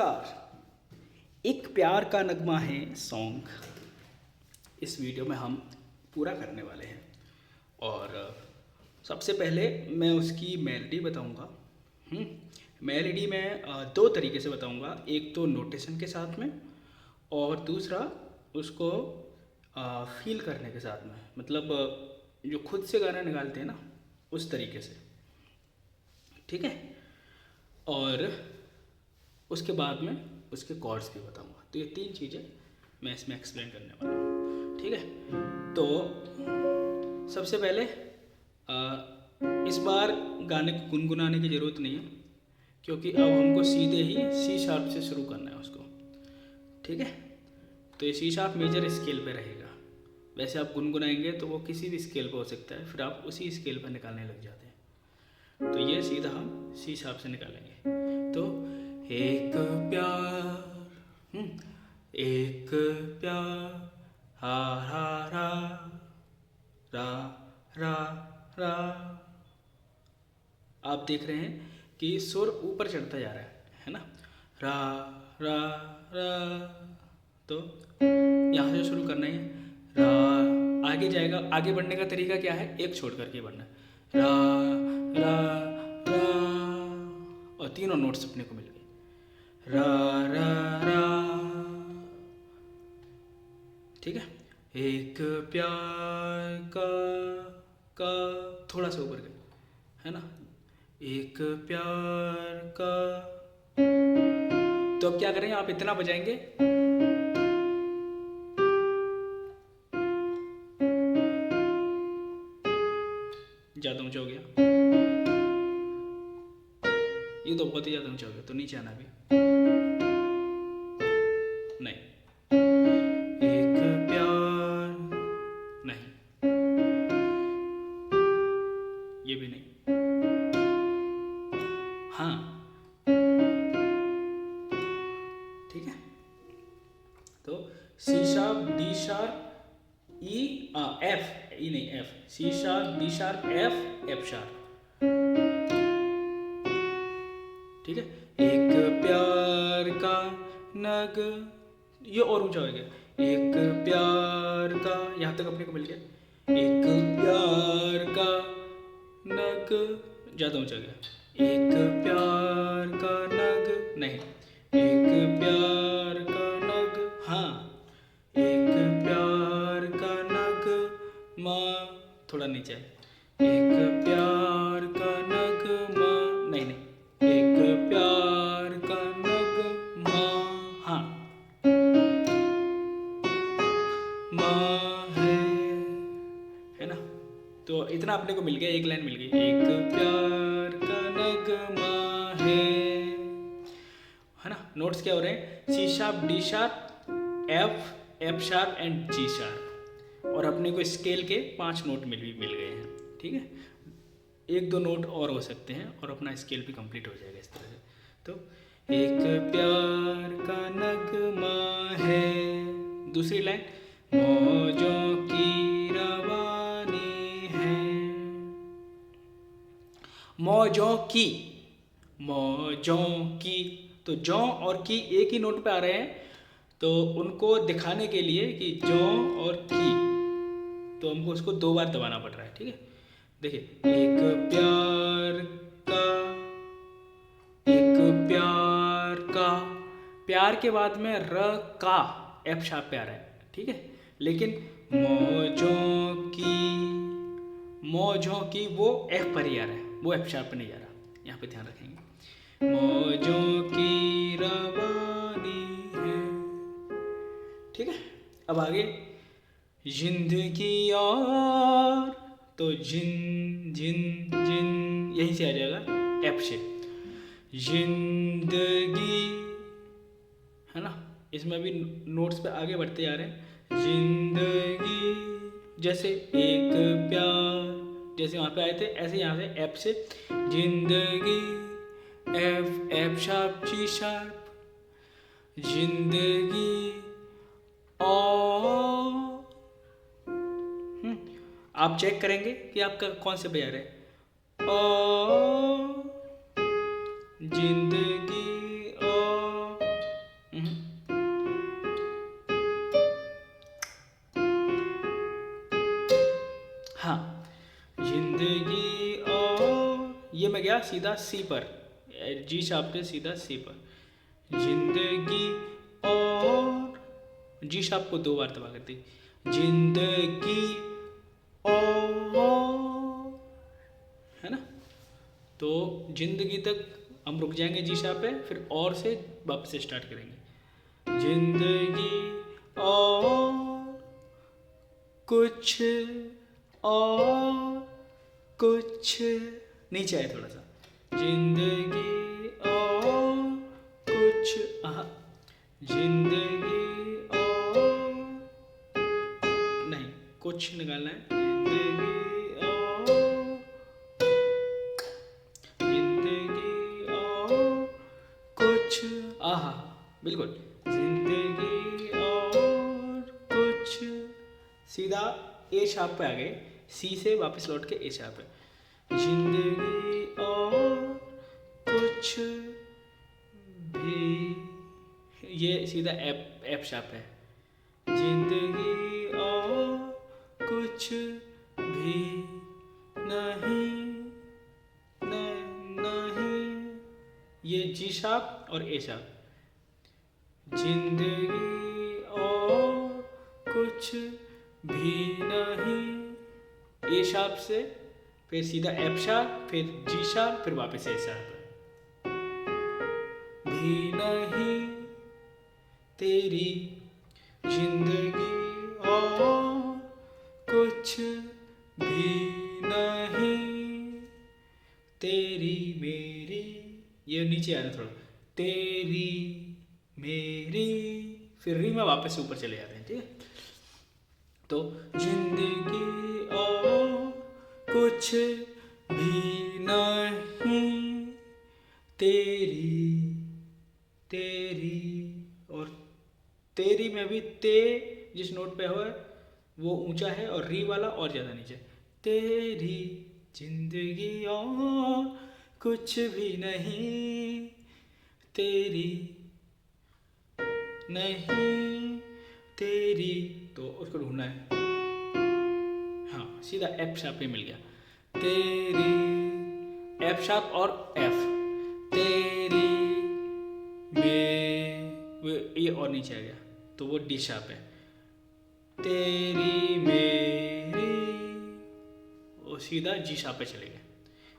नमस्कार। एक प्यार का नगमा है सॉन्ग इस वीडियो में हम पूरा करने वाले हैं। और सबसे पहले मैं उसकी मेलोडी बताऊंगा। मेलोडी मैं दो तरीके से बताऊंगा, एक तो नोटेशन के साथ में और दूसरा उसको फील करने के साथ में, मतलब जो खुद से गाना निकालते हैं ना उस तरीके से, ठीक है। और उसके बाद में उसके कॉर्ड्स भी बताऊंगा। तो ये तीन चीज़ें मैं इसमें एक्सप्लेन करने वाला हूँ, ठीक है। तो सबसे पहले इस बार गाने को गुनगुनाने की ज़रूरत नहीं है, क्योंकि अब हमको सीधे ही सी शार्प से शुरू करना है उसको, ठीक है। तो ये सी शार्प मेजर स्केल पे रहेगा। वैसे आप गुनगुनाएंगे तो वो किसी भी स्केल पे हो सकता है, फिर आप उसी स्केल पर निकालने लग जाते हैं। तो ये सीधा हम सी शार्प से निकालेंगे। तो एक प्यार, एक प्यार, हा हा रा रा रा रा। आप देख रहे हैं कि सुर ऊपर चढ़ता जा रहा है ना, रा रा रा। तो यहाँ से शुरू करना है, रा आगे जाएगा। आगे बढ़ने का तरीका क्या है, एक छोड़ करके बढ़ना है, रा रा रा, और तीनों नोट्स अपने को मिल गए, रा रा रा, ठीक है। एक प्यार का थोड़ा सा ऊपर गए, है ना, एक प्यार का। तो अब क्या करेंगे, आप इतना बजाएंगे, ज़्यादा ऊंचा हो गया, ये तो बहुत ही ज़्यादा ऊंचा हो गया, तो नीचे आना भी नहीं, एक प्यार नहीं, ये भी नहीं, हाँ, ठीक है। तो C sharp, D sharp, E F, E नहीं F, C sharp, D sharp, F sharp, ठीक है। एक प्यार का नग, ये और ऊंचा हो गया, एक प्यार का, यहां तक अपने को मिल गया, एक प्यार का नग, ज्यादा ऊंचा गया, एक प्यार का नग नहीं, एक प्यार का नग, हाँ, एक प्यार का नग माँ, थोड़ा नीचे है, एक प्यार का नग माँ नहीं नहीं, एक प्यार का नग माँ, हाँ, माँ है ना। तो इतना अपने को मिल गया, एक लाइन मिल गई, एक प्यार का नगमा है ना। नोट्स क्या हो रहे हैं, C sharp, D sharp, F sharp and G sharp, और अपने को स्केल के 5 नोट मिल गए हैं, ठीक है। एक दो नोट और हो सकते हैं और अपना स्केल भी कंप्लीट हो जाएगा इस तरह से। तो एक प्यार का नगमा है, दूसरी लाइन, मौजों की रवानी है, मौजों की, मौजों की, तो जौ और की एक ही नोट पे आ रहे हैं, तो उनको दिखाने के लिए कि जौ और की, तो हमको उसको 2 बार दबाना पड़ रहा है, ठीक है। देखिए, एक प्यार का, एक प्यार का, प्यार के बाद में र का एफ शार्प पे आ रहा है, ठीक है। लेकिन मौजों की वो एफ पर ही आ रहा है, वो एफ शार्प पे नहीं आ रहा, यहाँ पे ध्यान रखेंगे, मौजों की रवानी है, ठीक है। अब आगे, जिंदगी और, तो जिन जिन जिन यहीं से आ जाएगा एफ से, जिंदगी, है ना। इसमें अभी नोट्स पे आगे बढ़ते जा रहे हैं, जिंदगी, जैसे एक प्यार, जैसे वहाँ पे आए थे ऐसे यहाँ से एफ से, जिंदगी, एफ शार्प, जी शार्प, जिंदगी और, आप चेक करेंगे कि आपका कौन से बजा रहे हैं, और जिंदगी और सीधा सी पर, जी शार्प पे सीधा सी पर। जिंदगी और जी शार्प को 2 बार दबा कर दी। जिंदगी और, है ना। तो जिंदगी तक हम रुक जाएंगे जी शार्प पे, फिर और से वापस से स्टार्ट करेंगे। जिंदगी और कुछ और कुछ, नीचे आए थोड़ा सा। जिंदगी और कुछ, आहा, जिंदगी और नहीं, कुछ निकालना है। जिंदगी और कुछ, आहा, बिल्कुल। जिंदगी और कुछ, सीधा ए शार्प पे आ गए, सी से वापस लौट के ए शार्प पे। जिंदगी और कुछ भी, ये सीधा एफ शार्प है। जिंदगी और कुछ भी नहीं, नहीं, ये जी शार्प और ए शार्प। जिंदगी और कुछ भी नहीं, ए शार्प से फिर सीधा एफ शार्प, फिर जी शार्प, फिर वापस ए शार्प। भी नहीं तेरी जिंदगी और कुछ भी नहीं, तेरी मेरी, ये नीचे आना थोड़ा, तेरी मेरी, फिर री में वापस ऊपर चले जाते हैं, ठीक है। तो जिंदगी और कुछ भी नहीं, तेरी तेरी, और तेरी में भी ते जिस नोट पे हो वो ऊंचा है और री वाला और ज़्यादा नीचे। तेरी जिंदगी और कुछ भी नहीं, तेरी नहीं तेरी, तो उसको ढूंढना है। हाँ, सीधा एफ शार्प पे मिल गया। तेरी, एफ शार्प और एफ, तेरी ये और नीचे आ गया तो वो डी शार्प है। तेरी मेरी, वो सीधा जी शार्प पे चले गए।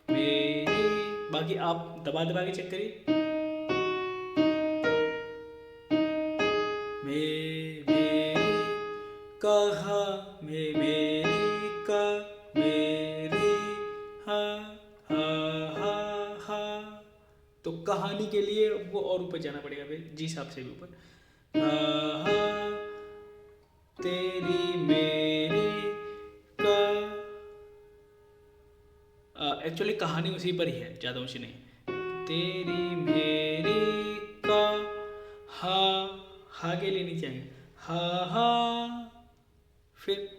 मेरी, बाकी आप दबा दबा के चेक करिए। मेरी कहा, मेरी का, मेरी हा हा हा, तो कहानी के लिए वो और ऊपर जाना पड़ेगा भाई, जी शार्प से भी ऊपर। तेरी मेरी का, एक्चुअली कहानी उसी पर ही है, ज़्यादा ऊँची नहीं। तेरी मेरी का, हा के लिए नीचे आएंगे, हा, फिर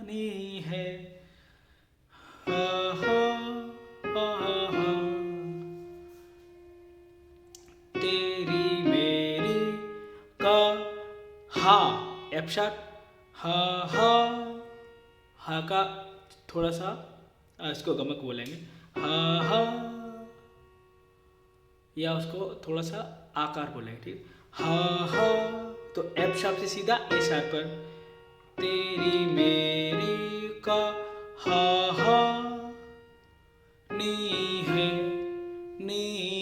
नी है, हा, तेरी मेरी का, हा, एफ शार्प, हा का थोड़ा सा इसको गमक बोलेंगे, हा, या उसको थोड़ा सा आकार बोलेंगे, ठीक। हा, तो एफ शार्प से सीधा ए शार्प पर। तेरी मेरी का, हा, नी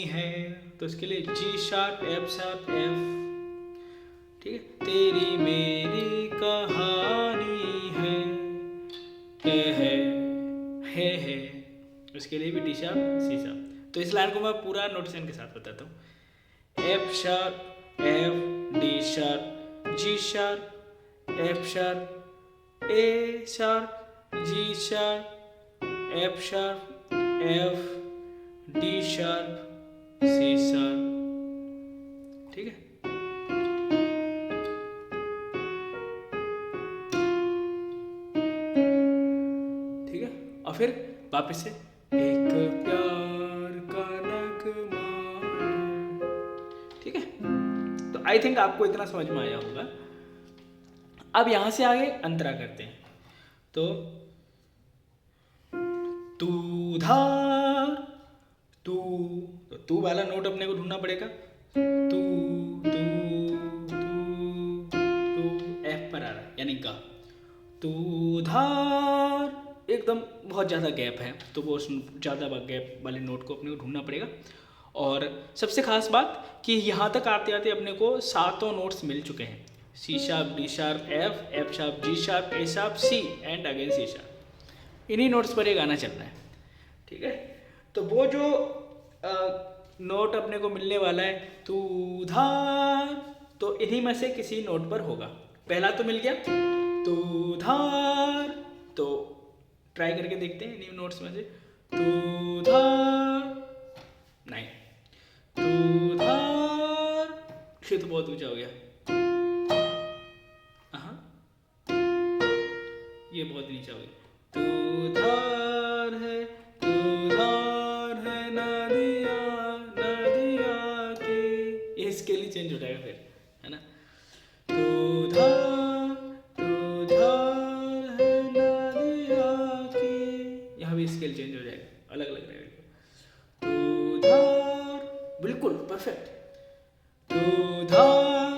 है, तो इसके लिए जी शार्प, एफ शार्प, एफ, ठीक है। तेरी मेरी कहानी है, उसके लिए भी डी शार्प, सी शार्प। तो इस लाइन को मैं पूरा नोटेशन के साथ बताता हूँ। F sharp, F, D sharp, G sharp, F sharp, A sharp, G sharp, F sharp, F, D sharp, C sharp, ठीक है। ठीक है, और फिर वापस से एक प्यार का नगमा, ठीक है। तो आई थिंक आपको इतना समझ में आया होगा। अब यहां से आगे अंतरा करते हैं। तो तू धार तू, तो तू वाला नोट अपने को ढूंढना पड़ेगा। तू तू एफ पर आ रहा है यानी गा। तू धार एकदम बहुत ज़्यादा गैप है, तो वो उस ज़्यादा गैप वाले नोट को अपने को ढूंढना पड़ेगा। और सबसे खास बात कि यहाँ तक आते आते अपने को 7 नोट्स मिल चुके हैं। C sharp, D sharp, F, F sharp, G sharp, A sharp, C and again C sharp. इन्हीं नोट्स पर ये गाना चल रहा है, ठीक है। तो वो जो नोट अपने को मिलने वाला है तू धार, तो इन्हीं में से किसी नोट पर होगा। पहला तो मिल गया तू धार, तो ट्राई करके देखते हैं इन्हीं नोट्स में से। तू धार, नहीं, तू धार, ये तो बहुत ऊंचा हो गया। ये बहुत नीचा हो गया। तू धार है, तू धार है नदिया नदिया की, ये स्केल ही चेंज हो जाएगा फिर, है ना। तू धार है नदिया की, यहाँ भी स्केल चेंज हो जाएगा, अलग अलग रहेगा। तू धार, बिल्कुल परफेक्ट। तू धार,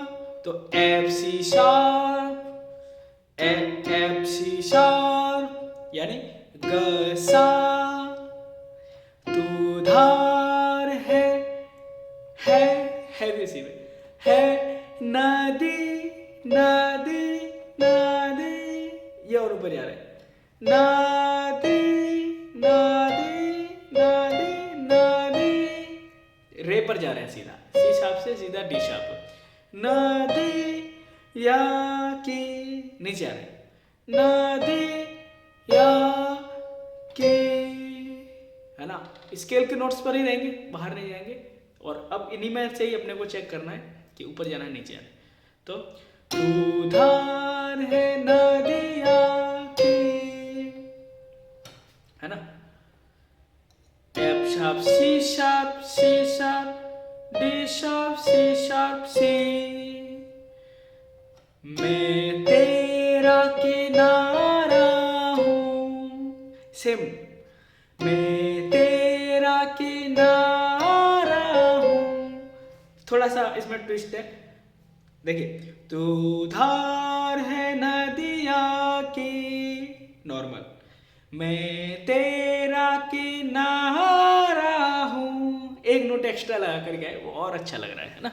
तो F C sharp, F C sharp यानी ग सा। तू धार है भी इसी में है नदी नदी नदी, ये और ऊपर जा रहा है नदी नदी नदी नदी, रे पर जा रहे हैं सीधा, सी शार्प से सीधा डी शार्प। नदी या की नीचे आ रहे हैं, नदी या की, है ना। स्केल के नोट्स पर ही रहेंगे, बाहर नहीं जाएंगे। और अब इन्हीं में से ही अपने को चेक करना है कि ऊपर जाना है नीचे जाना है। तो तू धार है नदिया की, है ना। F sharp C sharp, C sharp, D sharp, C sharp, C. मैं तेरा किनारा हूँ, सेम, मैं तेरा किनारा हूँ। थोड़ा सा इसमें ट्विस्ट है, देखिए। तू धार है नदिया की, नॉर्मल, मैं तेरा किनारा हूँ, एक नोट एक्स्ट्रा लगा कर गया है, वो और अच्छा लग रहा है ना।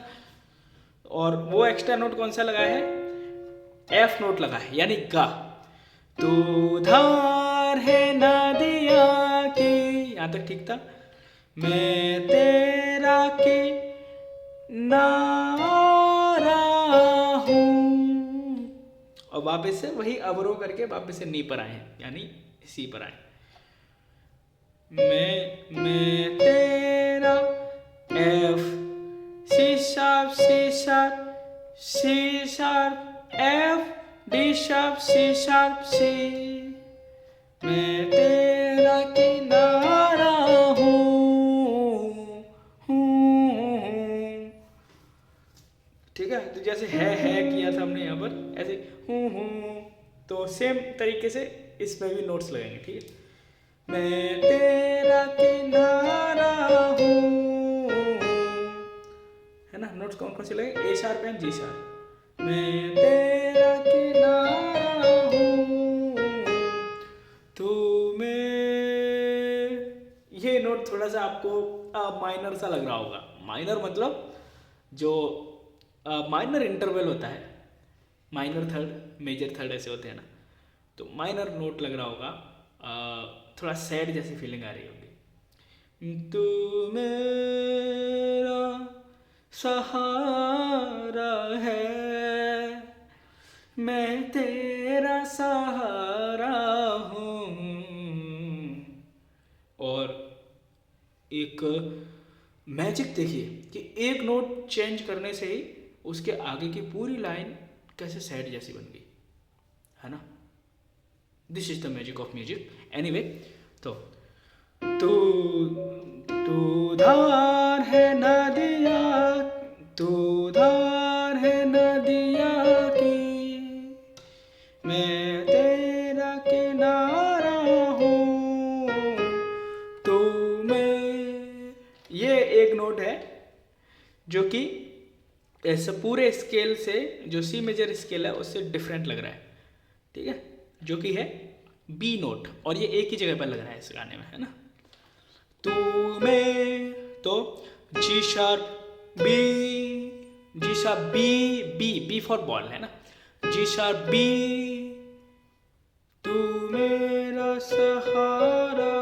और वो एक्स्ट्रा नोट कौन सा लगा है, एफ नोट लगा है यानी गा। तू धार है नदिया की, यहां तक ठीक था। मैं तेरा किनारा हूं, और वापस से वही अवरोह करके वापस से नी पर आए हैं यानी सी पर आए। मैं तेरा, F C sharp, C sharp, C sharp, F D sharp, C sharp, C. मैं तेरा किनारा हूँ, ठीक है। तो जैसे है किया था हमने यहाँ पर, ऐसे हूँ, तो सेम तरीके से इसमें भी नोट्स लगेंगे, ठीक है। मैं तेरा किनारा हूँ, है ना। नोट्स कौन कौन से लगे, ए शार्प एंड जी शार्प। मैं तेरा किनारा हूँ, तू मैं, ये नोट थोड़ा सा आपको माइनर सा लग रहा होगा। माइनर मतलब जो माइनर इंटरवल होता है, माइनर थर्ड, मेजर थर्ड ऐसे होते हैं ना, तो माइनर नोट लग रहा होगा। थोड़ा सैड जैसी फीलिंग आ रही होगी। तू मेरा सहारा है, मैं तेरा सहारा हूँ। और एक मैजिक देखिए कि एक नोट चेंज करने से ही उसके आगे की पूरी लाइन कैसे सैड जैसी बन गई, है ना। This is the magic of music. Anyway, तो तू धार है नदिया, तू धार है नदिया की, मैं तेरा किनारा हूँ, तू मैं जो कि ऐसे पूरे स्केल से, जो सी मेजर स्केल है उससे डिफरेंट लग रहा है, ठीक है, जो कि है बी नोट, और ये एक ही जगह पर लग रहा है इस गाने में, है ना। तुम्हें तो G sharp B, B for ball, है ना, जी शार्प बी, तू मेरा सहारा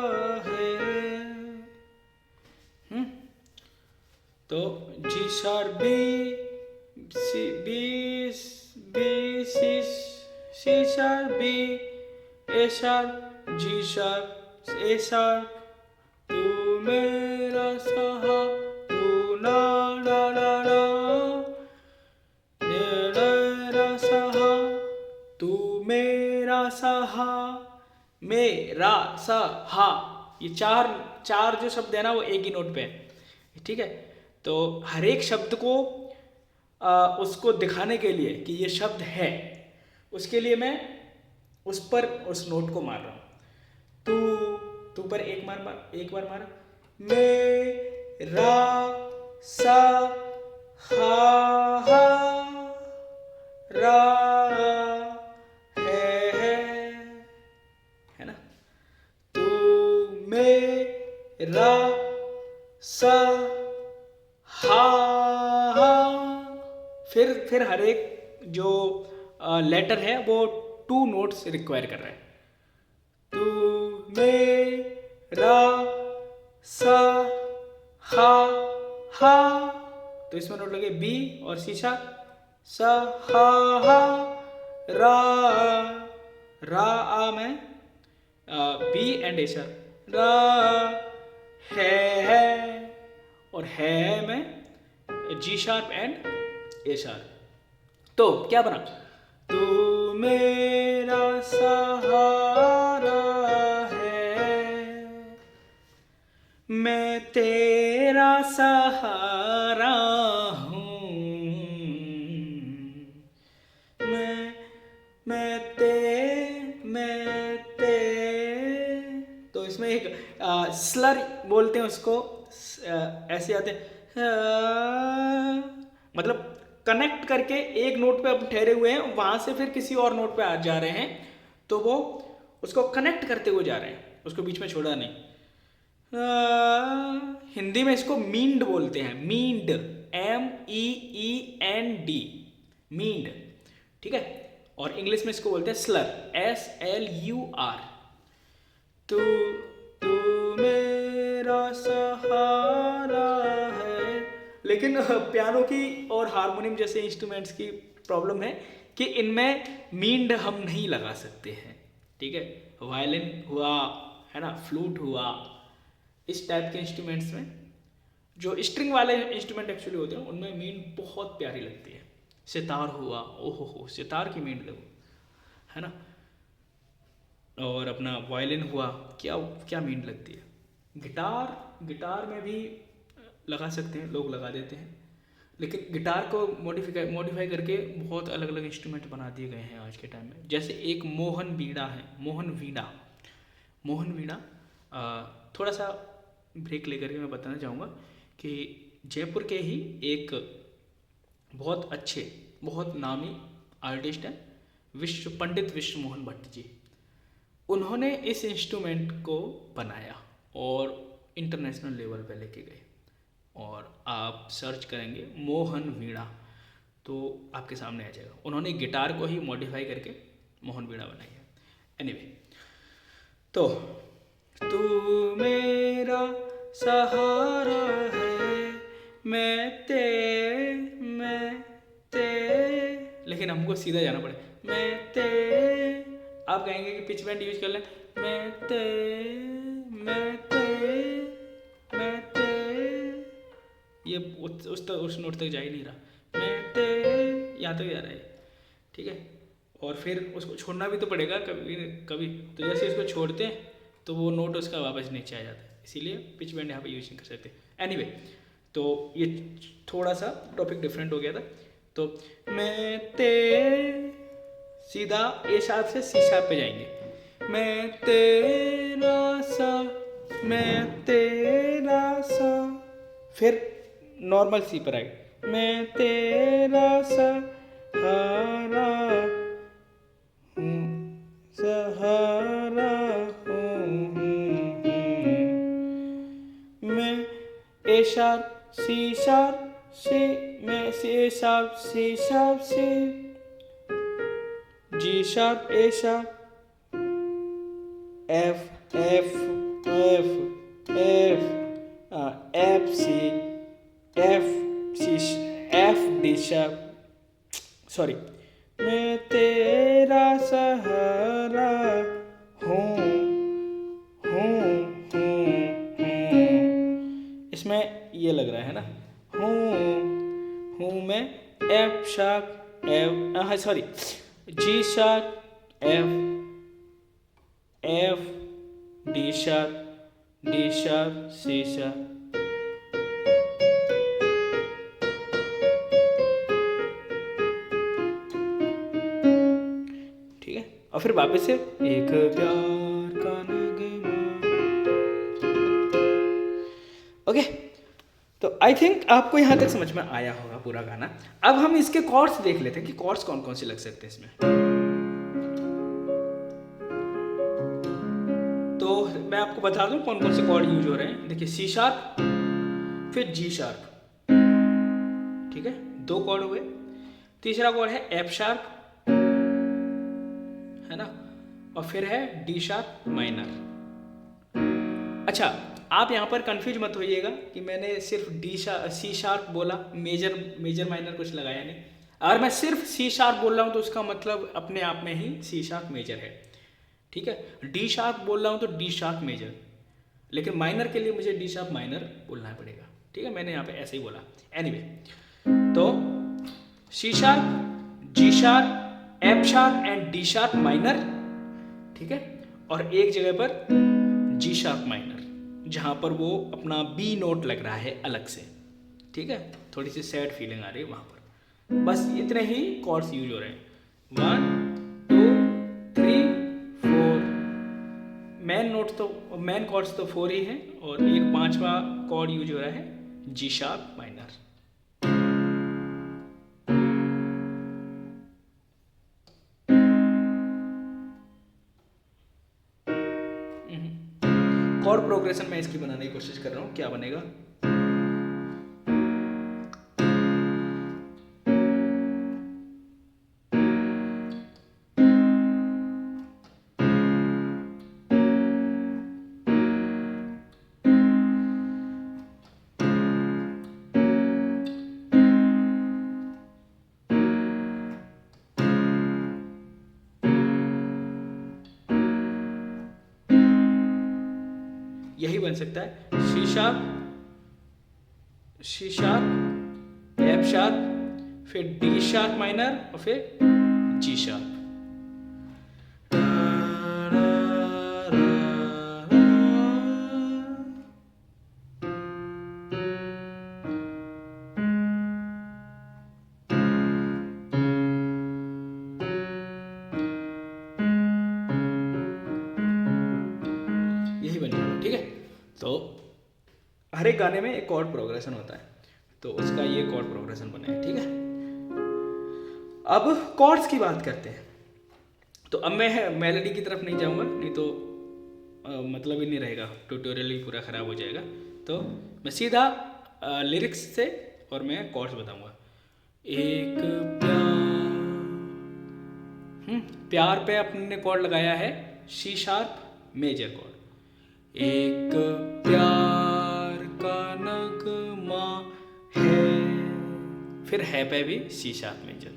है। तो G sharp B, C B, B C sharp B, A sharp, G sharp, A sharp, तू मेरा सहा, तू ना ना ना ना, मेरा सहा, तू मेरा सहा, मेरा सहा, ये चार चार जो शब्द है ना वो एक ही नोट पे है, ठीक है। तो हर एक शब्द को उसको दिखाने के लिए कि ये शब्द है, उसके लिए मैं उस पर उस नोट को मार रहा हूँ। तू पर एक बार मारा, मेरा सा हा रा है ना। तू मेरा सा हा, फिर हर एक जो लेटर है वो 2 नोट्स रिक्वायर कर रहा है। तू मेरा सा हा, तो इसमें नोट लगे बी और शीशा, सा हा रा आ में बी एंड ए शार्प, रा है, और है में जी शार्प एंड ए शार्प। तो क्या बना, तू मेरा सहारा है, मैं तेरा सहारा हूँ, मैं तो इसमें एक स्लर बोलते हैं उसको, ऐसे आते हैं, मतलब कनेक्ट करके एक नोट पे अब ठहरे हुए हैं, वहां से फिर किसी और नोट पे आ जा रहे हैं, तो वो उसको कनेक्ट करते हुए जा रहे हैं, उसको बीच में छोड़ा नहीं। हिंदी में इसको मींड बोलते हैं, मींड, MEEND, मींड, ठीक है। और इंग्लिश में इसको बोलते हैं स्लर, SLUR। तू मेरा सहारा है, लेकिन पियानो की और हारमोनियम जैसे इंस्ट्रूमेंट्स की प्रॉब्लम है कि इनमें मींड हम नहीं लगा सकते हैं, ठीक है। वायलिन हुआ, है ना, फ्लूट हुआ, इस टाइप के इंस्ट्रूमेंट्स में, जो स्ट्रिंग वाले इंस्ट्रूमेंट एक्चुअली होते हैं, उनमें मींड बहुत प्यारी लगती है। सितार हुआ, ओहो हो, सितार की मींड लगो, है ना, और अपना वायलिन हुआ, क्या क्या मींड लगती है। गिटार में भी लगा सकते हैं, लोग लगा देते हैं, लेकिन गिटार को मॉडिफाई करके बहुत अलग अलग इंस्ट्रूमेंट बना दिए गए हैं आज के टाइम में। जैसे एक मोहन वीणा है, मोहन वीणा, थोड़ा सा ब्रेक लेकर के मैं बताना चाहूँगा कि जयपुर के ही एक बहुत अच्छे, बहुत नामी आर्टिस्ट हैं, पंडित विश्व मोहन भट्ट जी। उन्होंने इस इंस्ट्रूमेंट को बनाया और इंटरनेशनल लेवल पे लेके गए, और आप सर्च करेंगे मोहन वीणा तो आपके सामने आ जाएगा। उन्होंने गिटार को ही मॉडिफाई करके मोहन वीणा बनाई है। एनीवे, तो तू मेरा सहारा है, मैं ते, लेकिन हमको सीधा जाना पड़े, मैं ते, आप कहेंगे कि पिच बैंड यूज कर लें, मैं ते, ये उस नोट तक जा ही नहीं रहा, मैं ते, यहाँ तक जा रहा है, ठीक है। और फिर उसको छोड़ना भी तो पड़ेगा कभी कभी, तो जैसे इसको छोड़ते हैं तो वो नोट उसका वापस नीचे आ जाता है, इसीलिए पिच बैंड यहाँ पे यूज नहीं कर सकते। एनीवे, तो ये थोड़ा सा टॉपिक डिफरेंट हो गया था। तो मैं ते, सीधा ए शार्प से सी शार्प पे जाएंगे, मैं तेरा सा, मैं तेरा सा, फिर नॉर्मल सी पर आएगा। मैं तेरा सहारा हूँ, सहारा हूँ। मैं A sharp C sharp C, मैं A sharp C sharp C, G sharp A sharp, F F F F F C, F D sharp, sorry. मैं तेरा सहारा हूँ, इसमें ये लग रहा है ना, हूँ मैं एफ शार्प एफ, हाँ sorry, G sharp F, F D sharp C sharp, ठीक है। और फिर वापस से एक प्यार का नगमा। ओके, तो आई थिंक आपको यहाँ तक समझ में आया होगा पूरा गाना। अब हम इसके कॉर्ड्स देख लेते हैं कि कॉर्ड्स कौन कौन से लग सकते हैं इसमें। तो मैं आपको बता दूं कौन कौन से कॉर्ड यूज हो रहे हैं। देखिए सी शार्प, फिर जी शार्प, ठीक है, 2 कॉर्ड हुए। तीसरा कॉर्ड है एफ शार्प, है ना, और फिर है डी शार्प माइनर। अच्छा, आप यहाँ पर कंफ्यूज मत होइएगा कि मैंने सिर्फ सी शार्प बोला, मेजर माइनर कुछ लगाया नहीं। अगर मैं सिर्फ सी शार्प बोल रहा हूँ तो उसका मतलब अपने आप में ही सी शार्प मेजर है, ठीक है। डी शार्प बोल रहा हूँ तो डी शार्प मेजर, लेकिन माइनर के लिए मुझे डी शार्प माइनर बोलना पड़ेगा, ठीक है। मैंने यहाँ पे ऐसे ही बोला। एनीवे, तो C sharp, G sharp, F sharp and D sharp minor, ठीक है। और एक जगह पर जी शार्प माइनर, जहां पर वो अपना बी नोट लग रहा है अलग से, ठीक है। थोड़ी सी सैड फीलिंग आ रही है वहां पर। बस इतने ही कॉर्ड्स यूज हो रहे हैं, 1 2 3 4। मेन कॉर्ड्स तो 4 ही हैं, और एक 5वां कॉर्ड यूज हो रहा है जी शार्प माइनर। कॉर्ड प्रोग्रेशन मैं इसकी बनाने की कोशिश कर रहा हूँ, क्या बनेगा। यही बन सकता है, सी शार्प, एफ शार्प, फिर डी शार्प माइनर, और फिर जी शार्प। यही बन जाएगा, ठीक है। तो हर एक गाने में एक कॉर्ड प्रोग्रेशन होता है, तो उसका ये कॉर्ड प्रोग्रेशन बना है, ठीक है। अब कॉर्ड्स की बात करते हैं। तो अब मैं मेलोडी की तरफ नहीं जाऊंगा, नहीं तो मतलब ही नहीं रहेगा, ट्यूटोरियल ही पूरा ख़राब हो जाएगा। तो मैं सीधा लिरिक्स से और मैं कॉर्ड्स बताऊंगा। एक प्यार पे अपने कॉर्ड लगाया है सी शार्प मेजर कॉर्ड। एक प्यार का नगमा है, फिर है पे भी सी शार्प मेजर,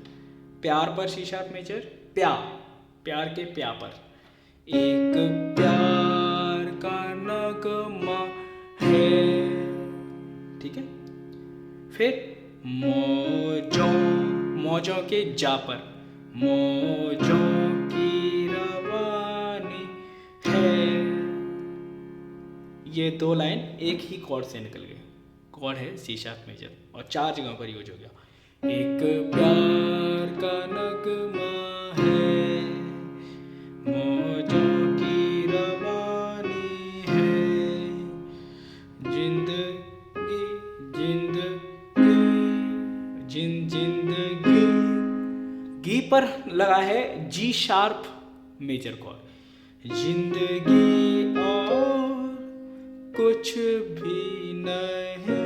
प्यार पर सी शार्प मेजर, प्यार के प्या पर। एक प्यार का नगमा है, ठीक है। फिर मौजों के जा पर, मौजों की रवानी है। ये 2 लाइन एक ही कॉर्ड से निकल गए, कॉर्ड है सी शार्प मेजर, और 4 जगहों पर यूज हो गया। एक प्यार का नगमा है, मौजों की रवानी है, जिंदगी जिंदगी, गी पर लगा है जी शार्प मेजर कॉर्ड। जिंदगी और कुछ भी नहीं।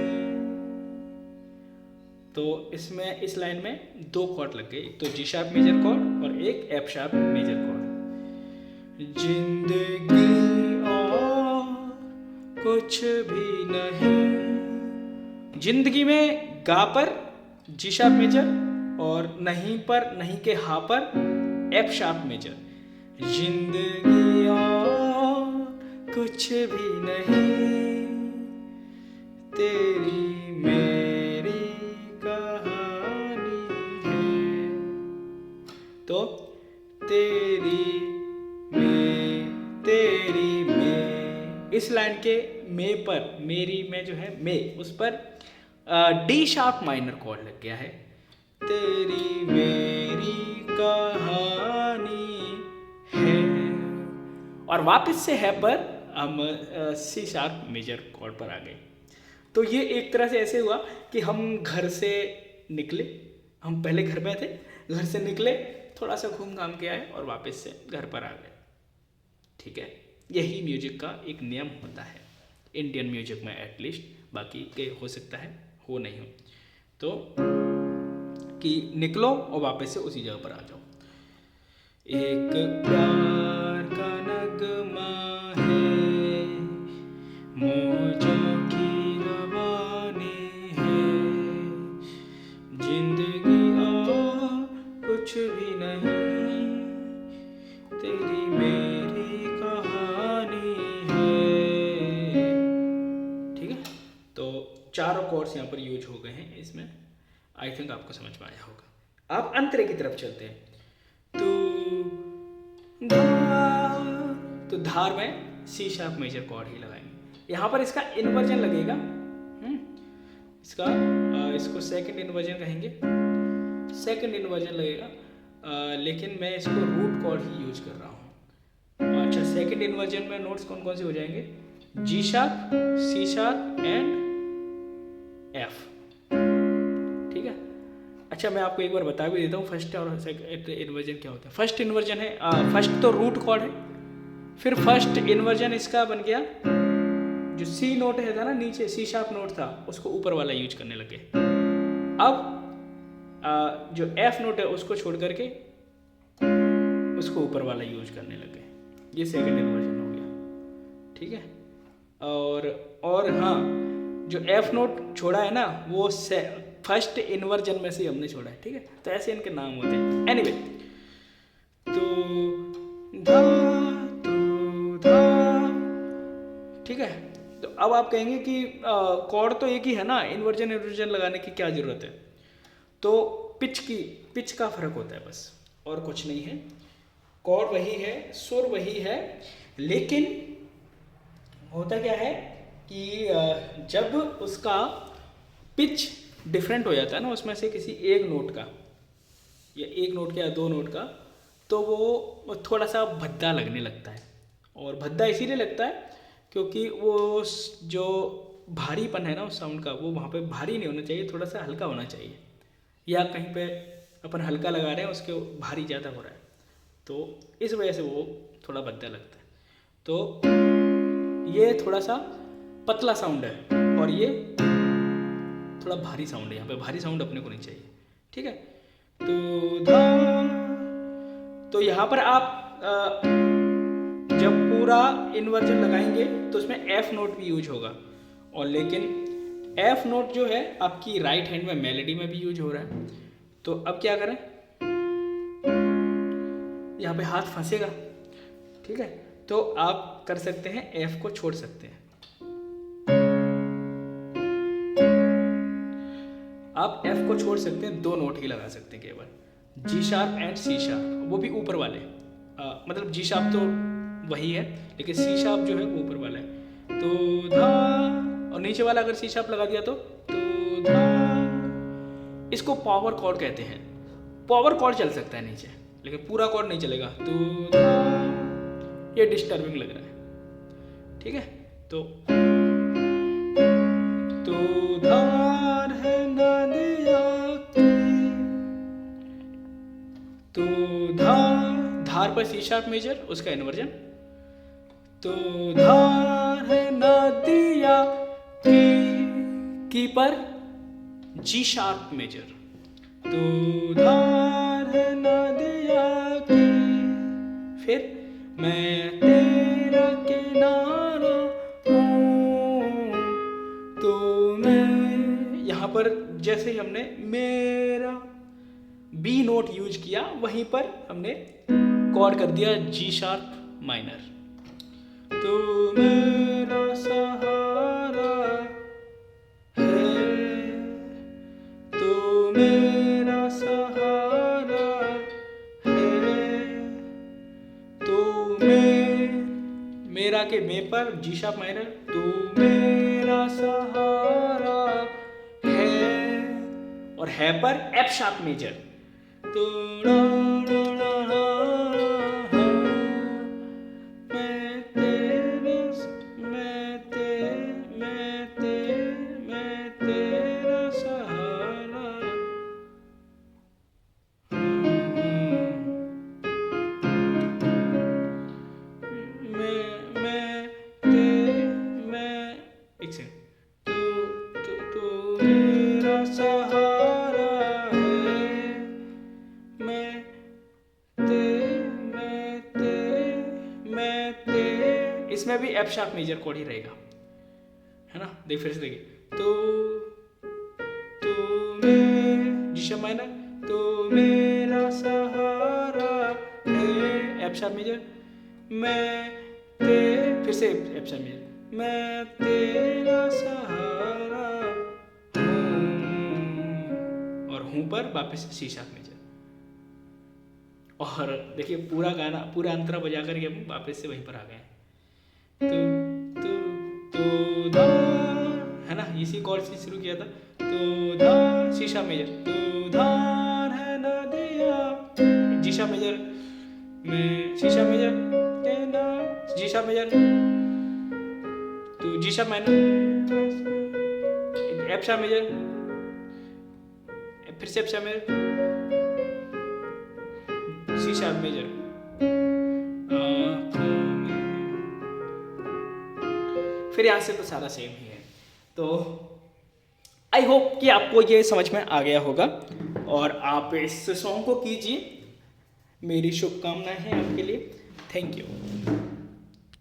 तो इसमें इस लाइन में 2 कॉर्ड लग गए, एक तो जी शार्प मेजर कॉर्ड और एक एफ शार्प मेजर कॉर्ड। जिंदगी और कुछ भी नहीं। जिंदगी में गा पर जी शार्प मेजर और नहीं पर, नहीं के हा पर एफ शार्प मेजर। जिंदगी और कुछ भी नहीं, तेरी मेरी कहानी है। तो तेरी में, इस लाइन के मे पर, मेरी में जो है मे, उस पर डी शार्प माइनर कॉर्ड लग गया है। तेरी मेरी कहानी है। और वापस से है पर हम सी शार्प मेजर कॉर्ड पर आ गए। तो ये एक तरह से ऐसे हुआ कि हम घर से निकले, हम पहले घर में थे, घर से निकले, थोड़ा सा घूम घाम के आए और वापस से घर पर आ गए। ठीक है, यही म्यूजिक का एक नियम होता है इंडियन म्यूजिक में, एटलीस्ट। बाकी के हो सकता है हो नहीं हो, तो कि निकलो और वापस से उसी जगह पर आ जाओ। एक प्यार का नगमा है, मौजों की रवानी है, जिंदगी और कुछ भी नहीं, तेरी मेरी कहानी है। ठीक है, तो 4 कॉर्ड्स यहाँ पर यूज हो गए हैं इसमें। आई थिंक आपको समझ में आया होगा। आप अंतरे की तरफ चलते हैं। तो धार में सी शार्प मेजर कॉर्ड ही लगाएंगे। यहाँ पर इसका इन्वर्जन लगेगा। इसको सेकंड इन्वर्जन कहेंगे, सेकंड इन्वर्जन लगेगा। लेकिन मैं इसको रूट कॉर्ड ही यूज कर रहा हूँ। अच्छा, सेकंड इन्वर्जन में नोट्स कौन कौन से हो जाएंगे? G sharp, C sharp and F. ठीक है, अच्छा मैं आपको एक बार बता भी देता हूँ फर्स्ट और सेकंड इन्वर्जन क्या होता है। फर्स्ट इन्वर्जन है, फर्स्ट तो रूट कॉर्ड है, फिर फर्स्ट इन्वर्जन इसका बन गया, जो सी नोट है था ना नीचे, सी शार्प नोट था, उसको ऊपर वाला यूज करने लगे। अब जो एफ नोट है उसको छोड़ करके उसको ऊपर वाला यूज करने लगे। ये सेकंड इन्वर्जन हो गया। ठीक है, और हाँ, जो एफ नोट छोड़ा है ना वो फर्स्ट इन्वर्जन में से हमने छोड़ा है। ठीक है, तो ऐसे इनके नाम होते हैं। एनीवे, तो धा, ठीक है। तो अब आप कहेंगे कि कॉर्ड तो एक ही है ना, इन्वर्जन इन्वर्जन लगाने की क्या जरूरत है? तो पिच का फर्क होता है बस, और कुछ नहीं है। कॉर्ड वही है, सुर वही है, लेकिन होता क्या है कि जब उसका पिच डिफरेंट हो जाता है ना, उसमें से किसी एक नोट का या एक नोट का या 2 नोट का, तो वो थोड़ा सा भद्दा लगने लगता है। और भद्दा इसीलिए लगता है क्योंकि वो जो भारीपन है ना उस साउंड का, वो वहाँ पे भारी नहीं होना चाहिए, थोड़ा सा हल्का होना चाहिए। या कहीं पे अपन हल्का लगा रहे हैं, उसके भारी ज़्यादा हो रहा है, तो इस वजह से वो थोड़ा भद्दा लगता है। तो ये थोड़ा सा पतला साउंड है और ये थोड़ा भारी साउंड है। यहाँ पे भारी साउंड अपने को नहीं चाहिए। ठीक है, तो यहाँ पर आप जब पूरा इन्वर्जन लगाएंगे तो उसमें एफ नोट भी यूज होगा, और लेकिन एफ नोट जो है आपकी राइट हैंड में मेलोडी में भी यूज हो रहा है। तो अब क्या करें, यहाँ पे हाथ फंसेगा। ठीक है, तो आप कर सकते हैं, एफ को छोड़ सकते हैं। आप एफ को छोड़ सकते हैं, 2 नोट ही लगा सकते हैं केवल, G sharp and C sharp, वो भी ऊपर वाले। मतलब जी शार्प तो वही है, लेकिन सी शार्प जो है वो ऊपर वाला है। तो धा, और नीचे वाला अगर सी शार्प लगा दिया तो धा। इसको पावर कॉर्ड कहते हैं। पावर कॉर्ड चल सकता है नीचे, लेकिन पूरा कॉर्ड नहीं चलेगा। तो धा, ये डिस्टर्बिंग लग रहा है। ठीक है, तो धार है नदिया तो धार पर सी शार्प मेजर, उसका इन्वर्जन। तो धार है नदिया की पर जी शार्प मेजर। तो धार है नदिया की, फिर मैं तेरा किनारा हूँ। तो मैं यहाँ पर जैसे ही हमने मेरा बी नोट यूज किया, वहीं पर हमने कॉर्ड कर दिया जी शार्प माइनर। तो मेरा सहारा है, तो मेरा सहारा है। तो मेरा के मे पर जी शार्प माइनर। तो मेरा सहारा है, और है पर एफ शार्प मेजर। तो मैं तेरा सहारा। एक सेकंड। तो मेरा सहारा है, मैं ते, इसमें भी एफ शार्प मेजर कोड ही रहेगा, है ना। देख फिर से देखिए। तो मैं जी शार्प माइनर। तो मेरा सहारा है, एफ शार्प मेजर। मैं फिर से एफ शार्प मेजर। मैं तेरा सहारा हूँ, और हूँ पर वापस सी शार्प मेजर। और देखिए पूरा गाना, पूरा अंतरा बजा करके हम वापस से वहीं पर आ गए। तो धा, है ना, इसी कॉर्ड से शुरू किया था। तो धा सी शार्प मेजर। तो धार है नदिया, जी शार्प मेजर में C sharp major, G sharp major. तो G sharp minor, F sharp major, फिर से F sharp major, C sharp major. फिर यहाँ से तो सारा सेम ही है। तो आई होप कि आपको ये समझ में आ गया होगा, और आप इस सॉन्ग को कीजिए। मेरी शुभकामनाएं हैं आपके लिए। Thank you.